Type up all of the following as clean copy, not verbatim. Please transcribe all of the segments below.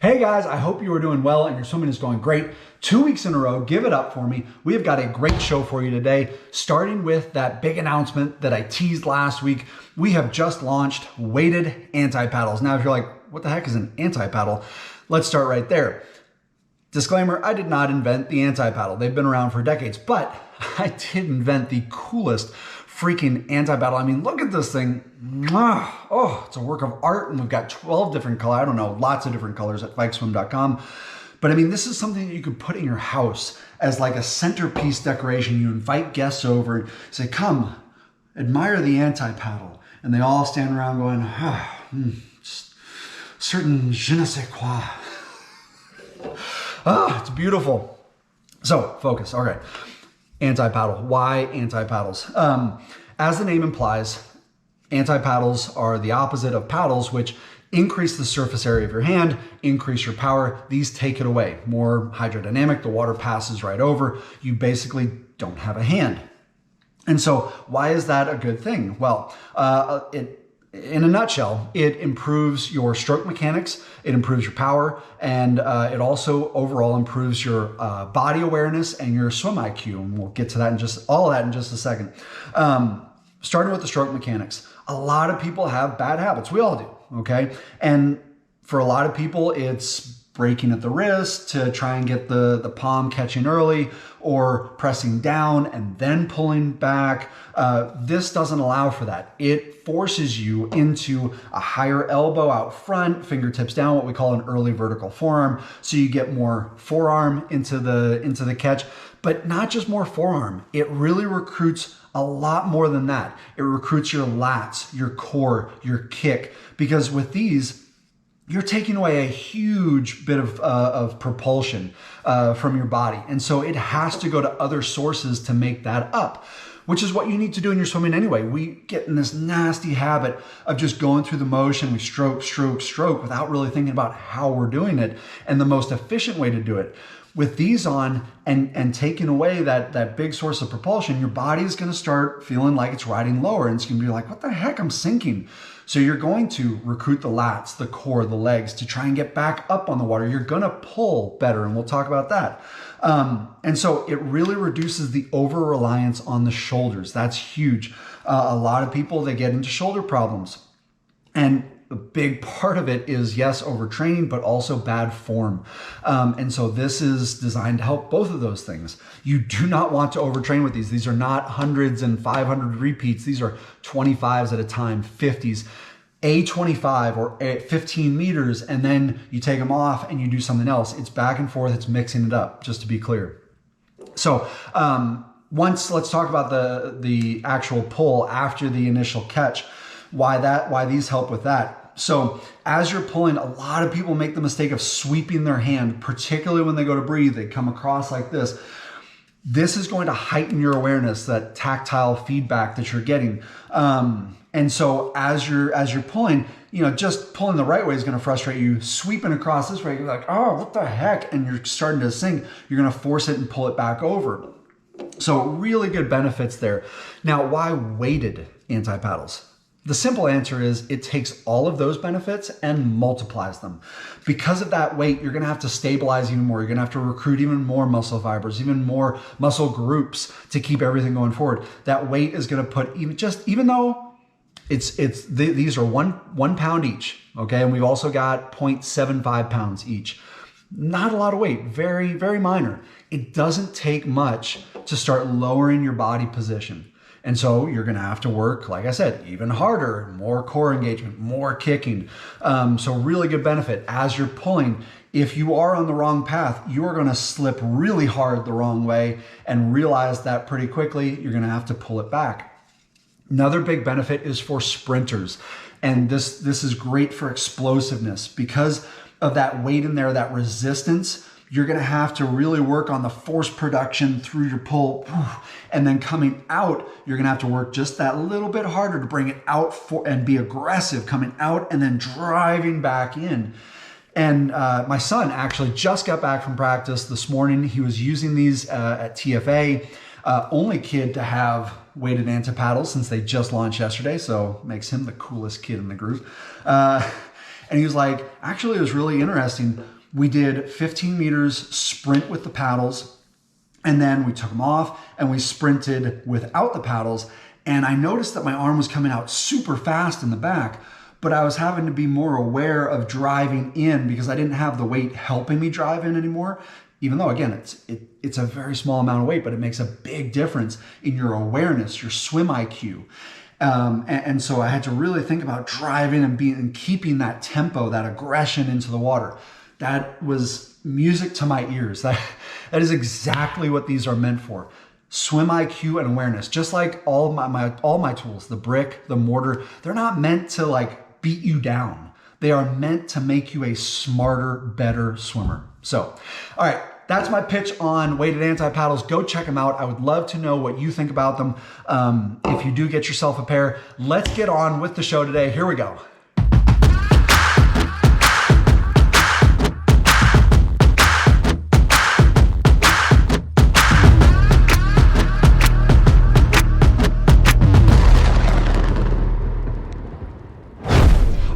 Hey guys, I hope you are doing well and your swimming is going great. 2 weeks in a row, give it up for me. We have got a great show for you today, starting with that big announcement that I teased last week. We have just launched weighted anti-paddles. Now, if you're like, what the heck is an anti-paddle? Let's start right there. Disclaimer, I did not invent the anti-paddle. They've been around for decades, but I did invent the coolest freaking anti-paddle. I mean, look at this thing. Oh, it's a work of art, and we've got 12 different colors. I don't know, lots of different colors at fikeswim.com. But I mean, this is something that you could put in your house as like a centerpiece decoration. You invite guests over and say, come, admire the anti-paddle. And they all stand around going, certain je ne sais quoi. It's beautiful. So focus, all right. Anti-paddle, why anti-paddles? As the name implies, anti-paddles are the opposite of paddles, which increase the surface area of your hand, increase your power. These take it away. More hydrodynamic, the water passes right over. You basically don't have a hand. And so why is that a good thing? Well, in a nutshell, it improves your stroke mechanics, it improves your power, and it also overall improves your body awareness and your swim IQ. And we'll get to that in just all of that in just a second. Starting with the stroke mechanics, a lot of people have bad habits. We all do, okay? And for a lot of people, it's breaking at the wrist to try and get the palm catching early, or pressing down and then pulling back. This doesn't allow for that. It forces you into a higher elbow out front, fingertips down, what we call an early vertical forearm. So you get more forearm into the catch, but not just more forearm. It really recruits a lot more than that. It recruits your lats, your core, your kick, because with these, you're taking away a huge bit of propulsion from your body. And so it has to go to other sources to make that up, which is what you need to do in your swimming anyway. We get in this nasty habit of just going through the motion. We stroke, stroke, stroke without really thinking about how we're doing it and the most efficient way to do it. With these on and taking away that big source of propulsion, your body is going to start feeling like it's riding lower, and it's going to be like, what the heck, I'm sinking. So you're going to recruit the lats, the core, the legs to try and get back up on the water. You're going to pull better, and we'll talk about that. And so it really reduces the over-reliance on the shoulders. That's huge. A lot of people, they get into shoulder problems. And a big part of it is, yes, overtraining, but also bad form. And so this is designed to help both of those things. You do not want to overtrain with these. These are not hundreds and 500 repeats. These are 25s at a time, 50s, a 25 or 15 meters, and then you take them off and you do something else. It's back and forth. It's mixing it up, just to be clear. So let's talk about the actual pull after the initial catch. Why these help with that. So as you're pulling, a lot of people make the mistake of sweeping their hand, particularly when they go to breathe. They come across like this. This is going to heighten your awareness, that tactile feedback that you're getting. And so as you're pulling, just pulling the right way is going to frustrate you. Sweeping across this way, you're like, oh, what the heck? And you're starting to sink. You're going to force it and pull it back over. So really good benefits there. Now, why weighted anti-paddles? The simple answer is it takes all of those benefits and multiplies them. Because of that weight, you're gonna have to stabilize even more. You're gonna have to recruit even more muscle fibers, even more muscle groups to keep everything going forward. That weight is gonna put, even though these are one pound each, okay? And we've also got 0.75 pounds each. Not a lot of weight, very, very minor. It doesn't take much to start lowering your body position. And so you're going to have to work, like I said, even harder, more core engagement, more kicking. So really good benefit. As you're pulling, if you are on the wrong path, you are going to slip really hard the wrong way and realize that pretty quickly. You're going to have to pull it back. Another big benefit is for sprinters. And this is great for explosiveness because of that weight in there, that resistance. You're going to have to really work on the force production through your pull. And then coming out, you're going to have to work just that little bit harder to bring it out and be aggressive coming out and then driving back in. And my son actually just got back from practice this morning. He was using these at TFA. Only kid to have weighted anti-paddles since they just launched yesterday. So makes him the coolest kid in the group. And he was like, actually, it was really interesting. We did 15 meters sprint with the paddles, and then we took them off and we sprinted without the paddles. And I noticed that my arm was coming out super fast in the back, but I was having to be more aware of driving in because I didn't have the weight helping me drive in anymore. Even though, again, it's a very small amount of weight, but it makes a big difference in your awareness, your swim IQ. And so I had to really think about driving and keeping that tempo, that aggression into the water. That was music to my ears. That is exactly what these are meant for. Swim IQ and awareness. Just like all my tools, the brick, the mortar, they're not meant to like beat you down. They are meant to make you a smarter, better swimmer. So, all right, that's my pitch on weighted anti-paddles. Go check them out. I would love to know what you think about them. If you do get yourself a pair, let's get on with the show today. Here we go.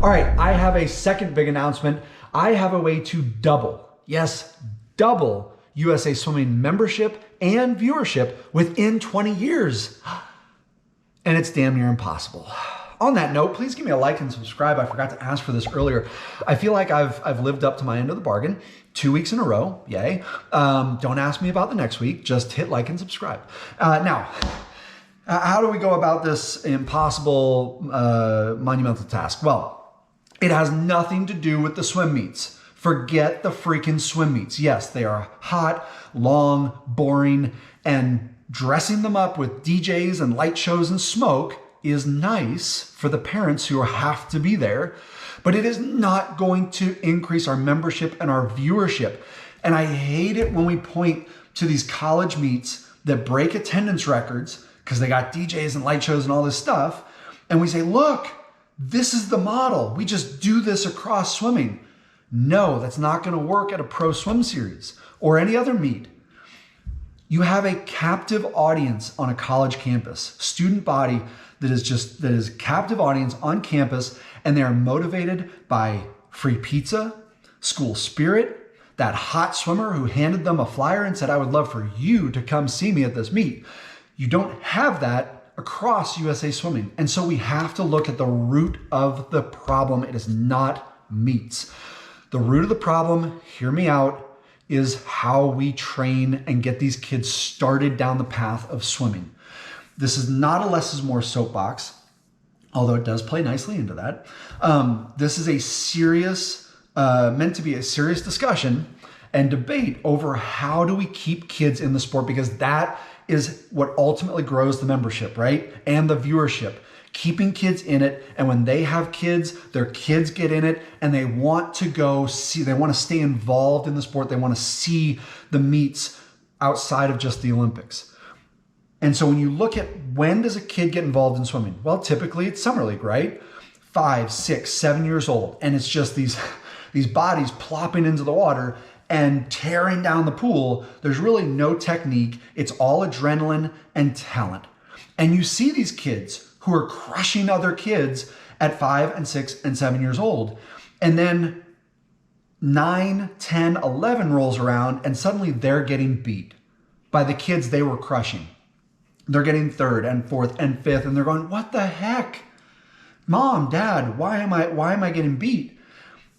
All right, I have a second big announcement. I have a way to double, yes, double USA Swimming membership and viewership within 20 years. And it's damn near impossible. On that note, please give me a like and subscribe. I forgot to ask for this earlier. I feel like I've lived up to my end of the bargain 2 weeks in a row, yay. Don't ask me about the next week, just hit like and subscribe. Now, how do we go about this impossible, monumental task? Well, it has nothing to do with the swim meets. Forget the freaking swim meets. Yes, they are hot, long, boring, and dressing them up with DJs and light shows and smoke is nice for the parents who have to be there, but it is not going to increase our membership and our viewership. And I hate it when we point to these college meets that break attendance records because they got DJs and light shows and all this stuff, and we say, look, this is the model. We just do this across swimming. No, that's not going to work at a pro swim series or any other meet. You have a captive audience on a college campus, student body that is captive audience on campus, and they are motivated by free pizza, school spirit, that hot swimmer who handed them a flyer and said, I would love for you to come see me at this meet. You don't have that across USA Swimming. And so we have to look at the root of the problem. It is not meets. The root of the problem, hear me out, is how we train and get these kids started down the path of swimming. This is not a less is more soapbox, although it does play nicely into that. This is a serious, meant to be a serious discussion and debate over how do we keep kids in the sport, because that is what ultimately grows the membership, right? And the viewership. Keeping kids in it, and when they have kids, their kids get in it, and they want to go see, they want to stay involved in the sport, they want to see the meets outside of just the Olympics. And so when you look at when does a kid get involved in swimming? Well, typically it's summer league, right? 5, 6, 7 years old, and it's just these bodies plopping into the water and tearing down the pool. There's really no technique. It's all adrenaline and talent. And you see these kids who are crushing other kids at 5 and 6 and 7 years old. And then 9, 10, 11 rolls around and suddenly they're getting beat by the kids they were crushing. They're getting 3rd and 4th and 5th, and they're going, what the heck? Mom, Dad, why am I getting beat?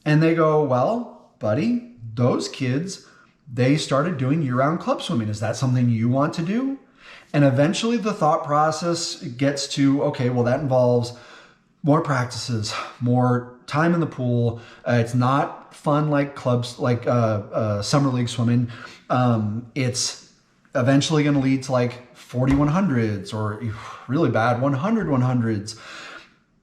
And they go, well, buddy, those kids, they started doing year-round club swimming. Is that something you want to do? And eventually the thought process gets to, okay, well, that involves more practices, more time in the pool. It's not fun like clubs, like summer league swimming. It's eventually going to lead to like 40 100s or really bad 100 100s.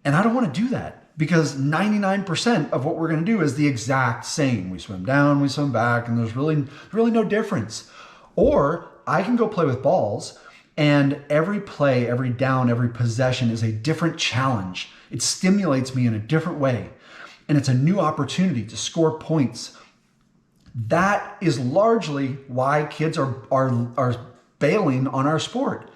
And I don't want to do that, because 99% of what we're going to do is the exact same. We swim down, we swim back, and there's really no difference. Or I can go play with balls, and every play, every down, every possession is a different challenge. It stimulates me in a different way, and it's a new opportunity to score points. That is largely why kids are bailing on our sport.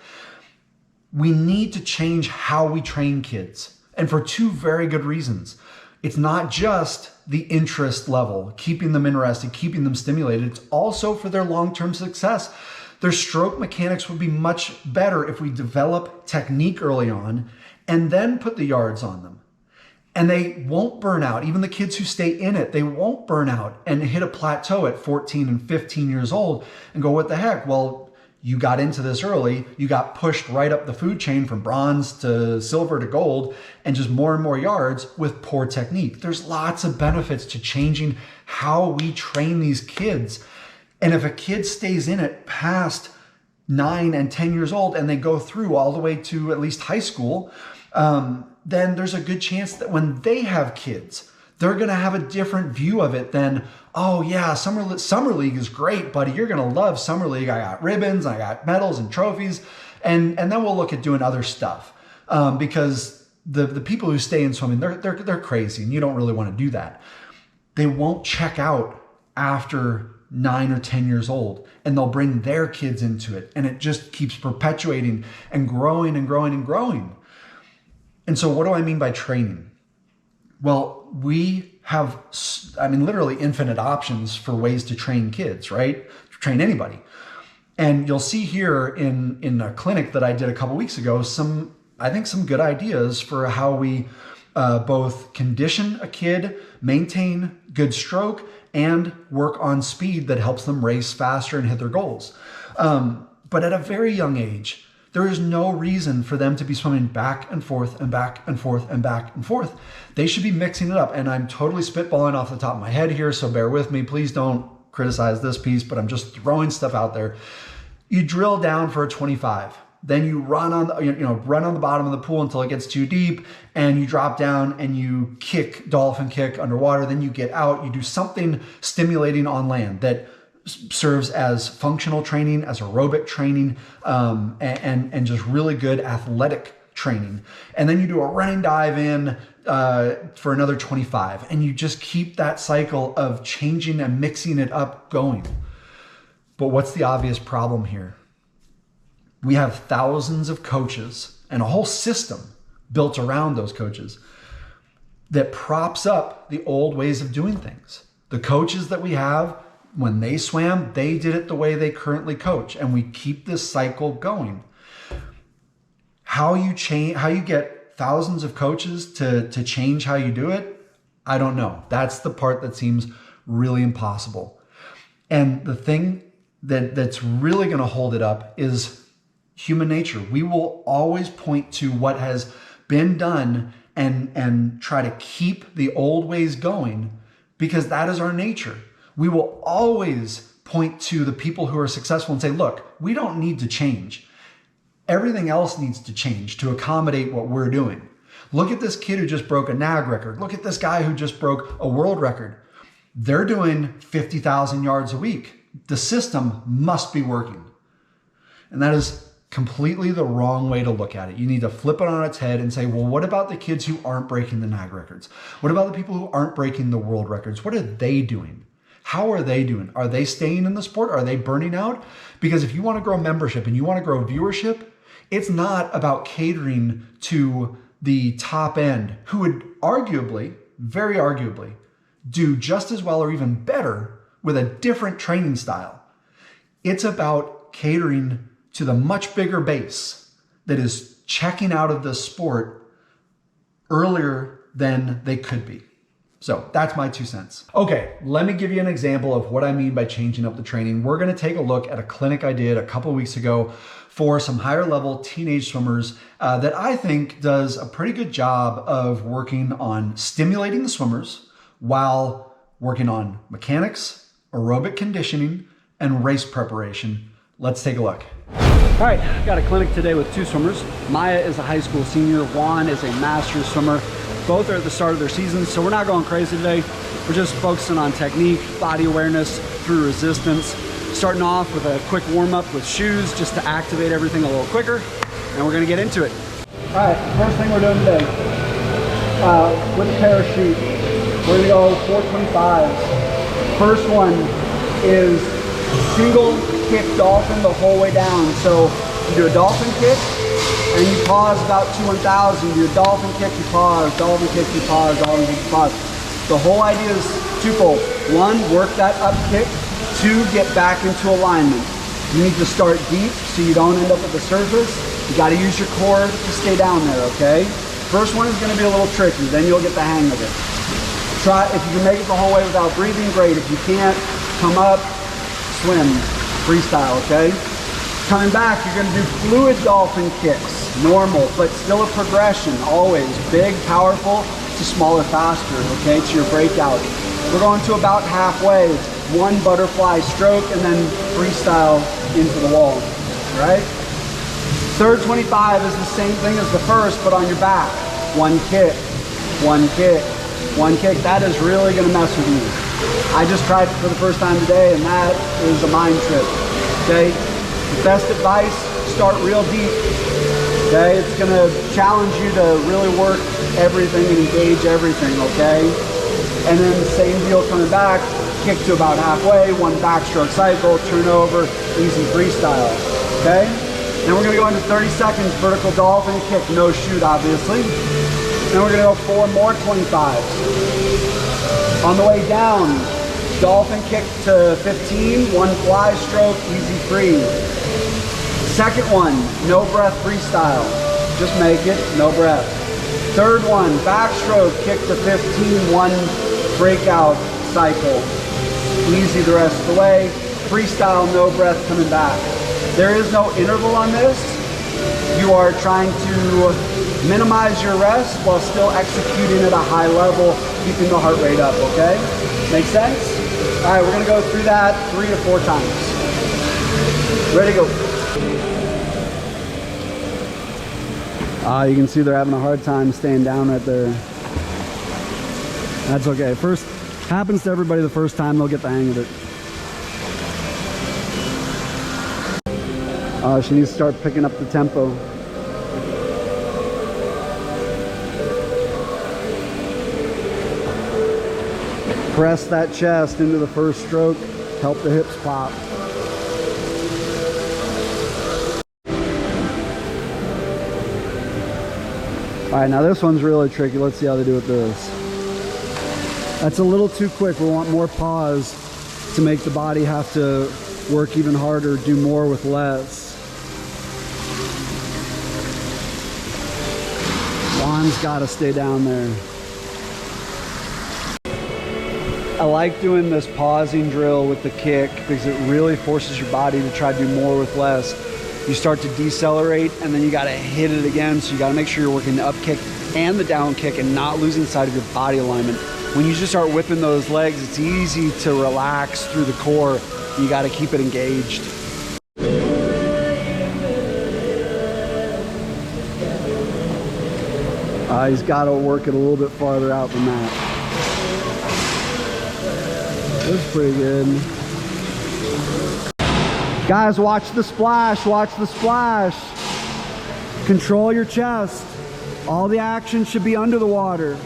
We need to change how we train kids, and for 2 very good reasons. It's not just the interest level, keeping them interested, keeping them stimulated. It's also for their long-term success. Their stroke mechanics would be much better if we develop technique early on and then put the yards on them. And they won't burn out. Even the kids who stay in it, they won't burn out and hit a plateau at 14 and 15 years old and go, what the heck? Well, you got into this early. You got pushed right up the food chain from bronze to silver to gold and just more and more yards with poor technique. There's lots of benefits to changing how we train these kids. And if a kid stays in it past 9 and 10 years old and they go through all the way to at least high school, then there's a good chance that when they have kids, they're going to have a different view of it than, oh yeah, summer league is great, buddy. You're going to love summer league. I got ribbons, I got medals and trophies. And then we'll look at doing other stuff because the people who stay in swimming, they're crazy and you don't really want to do that. They won't check out after 9 or 10 years old and they'll bring their kids into it. And it just keeps perpetuating and growing and growing and growing. And so what do I mean by training? Well, we have, literally infinite options for ways to train kids, right? To train anybody. And you'll see here in a clinic that I did a couple weeks ago, some good ideas for how we both condition a kid, maintain good stroke, and work on speed that helps them race faster and hit their goals. But at a very young age, there is no reason for them to be swimming back and forth and back and forth and back and forth. They should be mixing it up. And I'm totally spitballing off the top of my head here, so bear with me. Please don't criticize this piece, but I'm just throwing stuff out there. You drill down for a 25. Then you run on the bottom of the pool until it gets too deep, and you drop down and you dolphin kick underwater. Then you get out. You do something stimulating on land that serves as functional training, as aerobic training, and just really good athletic training. And then you do a running dive in for another 25. And you just keep that cycle of changing and mixing it up going. But what's the obvious problem here? We have thousands of coaches and a whole system built around those coaches that props up the old ways of doing things. The coaches that we have, when they swam, they did it the way they currently coach, and we keep this cycle going. How you get thousands of coaches to change how you do it, I don't know. That's the part that seems really impossible. And the thing that's really going to hold it up is human nature. We will always point to what has been done and try to keep the old ways going because that is our nature. We will always point to the people who are successful and say, look, we don't need to change. Everything else needs to change to accommodate what we're doing. Look at this kid who just broke a NAG record. Look at this guy who just broke a world record. They're doing 50,000 yards a week. The system must be working. And that is completely the wrong way to look at it. You need to flip it on its head and say, well, what about the kids who aren't breaking the NAG records? What about the people who aren't breaking the world records? What are they doing? How are they doing? Are they staying in the sport? Are they burning out? Because if you want to grow membership and you want to grow viewership, it's not about catering to the top end who would arguably, very arguably, do just as well or even better with a different training style. It's about catering to the much bigger base that is checking out of the sport earlier than they could be. So that's my 2 cents. Okay, let me give you an example of what I mean by changing up the training. We're gonna take a look at a clinic I did a couple weeks ago for some higher level teenage swimmers that I think does a pretty good job of working on stimulating the swimmers while working on mechanics, aerobic conditioning, and race preparation. Let's take a look. All right, got a clinic today with 2 swimmers. Maya is a high school senior, Juan is a master's swimmer. Both are at the start of their seasons, so we're not going crazy today. We're just focusing on technique, body awareness through resistance. Starting off with a quick warm-up with shoes just to activate everything a little quicker, and we're gonna get into it. All right, first thing we're doing today, with a parachute, we're gonna go 425s. First one is single kick dolphin the whole way down. So you do a dolphin kick, and you pause about 2-1000. Do a dolphin kick, you pause, dolphin kick, you pause, dolphin kick, you pause. The whole idea is twofold. One, work that up kick. Two, get back into alignment. You need to start deep so you don't end up at the surface. You got to use your core to stay down there, okay? First one is going to be a little tricky, then you'll get the hang of it. Try, if you can make it the whole way without breathing, great. If you can't, come up, swim, freestyle, okay? Coming back, you're gonna do fluid dolphin kicks, normal, but still a progression, always. Big, powerful, to smaller, faster, okay, to your breakout. We're going to about halfway. It's one butterfly stroke and then freestyle into the wall, right? Third 25 is the same thing as the first, but on your back. One kick, one kick, one kick. That is really gonna mess with you. I just tried it for the first time today, and that is a mind trip, okay? Best advice, start real deep, okay? It's gonna challenge you to really work everything and engage everything, okay? And then the same deal coming back, kick to about halfway, one backstroke cycle, turn over, easy freestyle, okay? Then we're gonna go into 30 seconds, vertical dolphin kick, no shoot obviously. Then we're gonna go 4 more 25s. On the way down, dolphin kick to 15, one fly stroke, easy free. Second one, no breath freestyle. Just make it, no breath. Third one, backstroke, kick to 15, one breakout cycle. Easy the rest of the way. Freestyle, no breath coming back. There is no interval on this. You are trying to minimize your rest while still executing at a high level, keeping the heart rate up, okay? Make sense? All right, we're gonna go through that 3 to 4 times. Ready to go. You can see they're having a hard time staying down right there. That's okay. First, happens to everybody the first time, they'll get the hang of it. She needs to start picking up the tempo. Press that chest into the first stroke, help the hips pop. All right, now this one's really tricky. Let's see how they do with this. That's a little too quick. We want more pause to make the body have to work even harder, do more with less. Juan's gotta stay down there. I like doing this pausing drill with the kick because it really forces your body to try to do more with less. You start to decelerate and then you gotta hit it again, so you gotta make sure you're working the up kick and the down kick and not losing sight of your body alignment. When you just start whipping those legs, it's easy to relax through the core. You gotta keep it engaged. He's gotta work it a little bit farther out than that. That's pretty good. Guys, watch the splash, watch the splash. Control your chest. All the action should be under the water.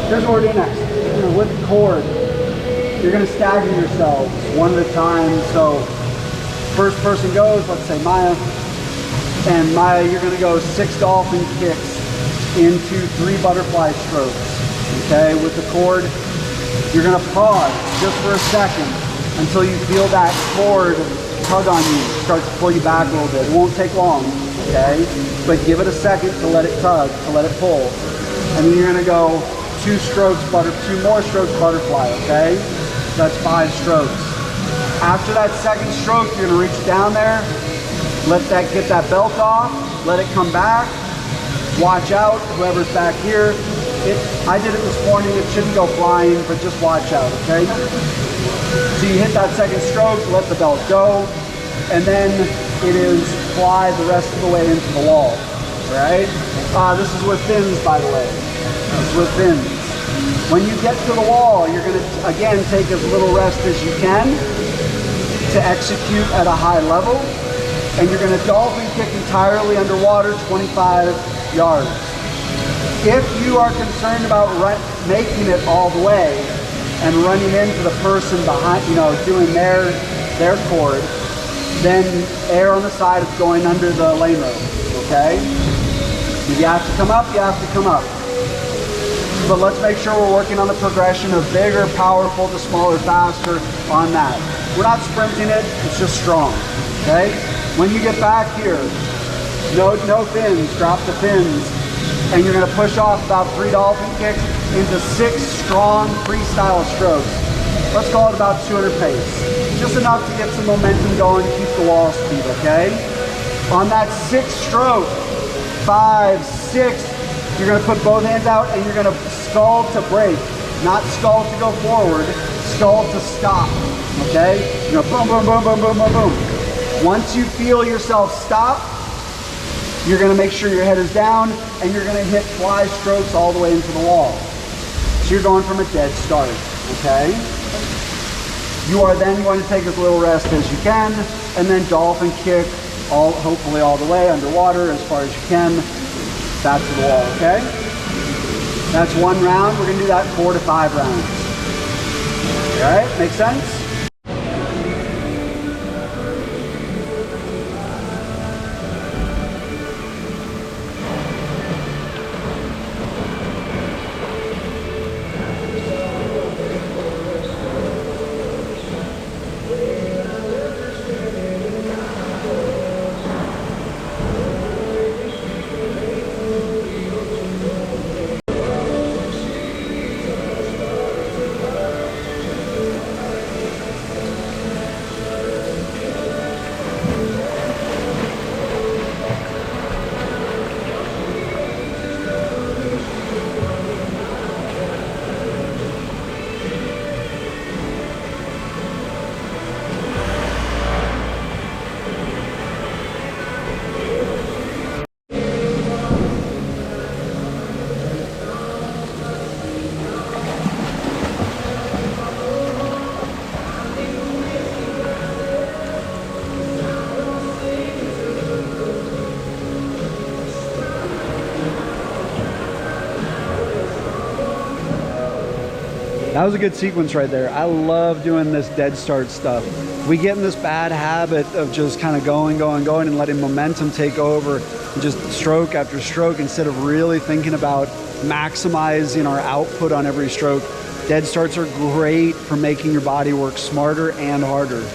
Here's what we're doing next. You're gonna lift the cord. You're gonna stagger yourselves one at a time. So first person goes, let's say Maya. And Maya, you're gonna go 6 dolphin kicks into 3 butterfly strokes. Okay, with the cord, you're gonna pause just for a second until you feel that cord tug on you, start to pull you back a little bit. It won't take long, okay? But give it a second to let it tug, to let it pull. And then you're gonna go 2 strokes, two more strokes butterfly, okay? So that's 5 strokes. After that second stroke, you're gonna reach down there, get that belt off, let it come back. Watch out, whoever's back here. I did it this morning, it shouldn't go flying, but just watch out, okay? So you hit that second stroke, let the belt go, and then it is fly the rest of the way into the wall, all right? This is with fins, by the way. This is with fins. When you get to the wall, you're gonna, again, take as little rest as you can to execute at a high level, and you're gonna dolphin kick entirely underwater 25 yards. If you are concerned about making it all the way and running into the person behind, doing their cord, then err on the side of going under the lane rope, okay? If you have to come up, you have to come up. But let's make sure we're working on the progression of bigger, powerful to smaller, faster on that. We're not sprinting it, it's just strong, okay? When you get back here, no fins, drop the fins, and you're gonna push off about 3 dolphin kicks into 6 strong freestyle strokes. Let's call it about 200 pace. Just enough to get some momentum going, keep the wall speed, okay? On that 6th stroke, 5, 6, you're gonna put both hands out and you're gonna skull to break. Not skull to go forward, skull to stop, okay? You're gonna boom, boom, boom, boom, boom, boom, boom. Once you feel yourself stop, you're gonna make sure your head is down and you're gonna hit fly strokes all the way into the wall. So you're going from a dead start, okay? You are then going to take as little rest as you can and then dolphin kick hopefully all the way underwater as far as you can back to the wall, okay? That's 1 round. We're gonna do that 4 to 5 rounds. All right, make sense? That was a good sequence right there. I love doing this dead start stuff. We get in this bad habit of just kind of going and letting momentum take over and just stroke after stroke instead of really thinking about maximizing our output on every stroke. Dead starts are great for making your body work smarter and harder.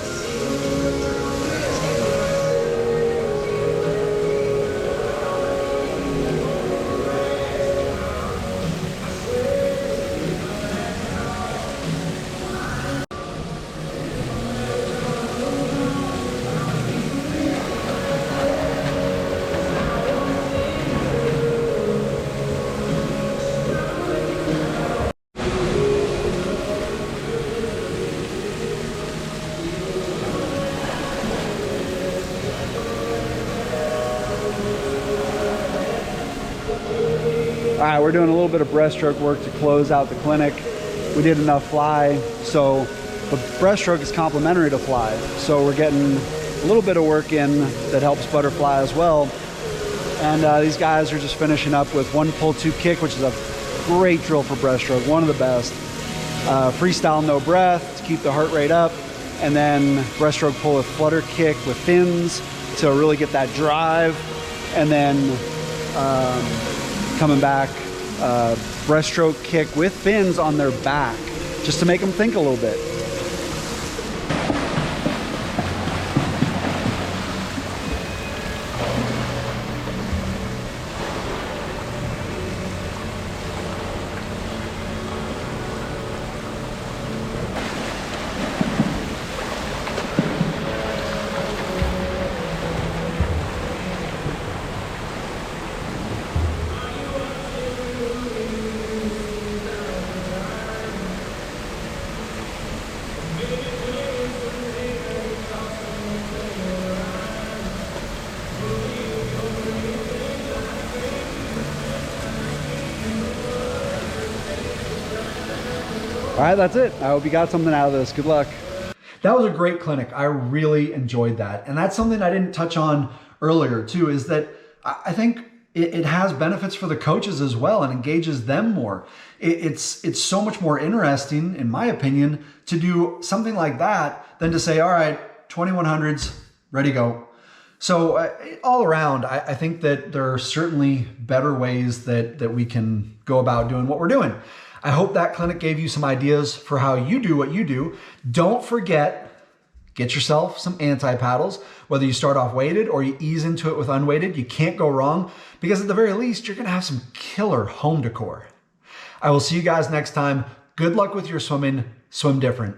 All right, we're doing a little bit of breaststroke work to close out the clinic. We did enough fly, so the breaststroke is complementary to fly. So we're getting a little bit of work in that helps butterfly as well. And these guys are just finishing up with 1 pull 2 kick, which is a great drill for breaststroke, one of the best. Freestyle no breath to keep the heart rate up, and then breaststroke pull with flutter kick with fins to really get that drive, and then coming back, breaststroke kick with fins on their back, just to make them think a little bit. All right, that's it. I hope you got something out of this. Good luck. That was a great clinic. I really enjoyed that. And that's something I didn't touch on earlier too, is that I think it has benefits for the coaches as well and engages them more. It's so much more interesting, in my opinion, to do something like that than to say, all right, 2100s, ready to go. So all around, I think that there are certainly better ways that we can go about doing what we're doing. I hope that clinic gave you some ideas for how you do what you do. Don't forget, get yourself some anti-paddles, whether you start off weighted or you ease into it with unweighted. You can't go wrong, because at the very least, you're gonna have some killer home decor. I will see you guys next time. Good luck with your swimming. Swim different.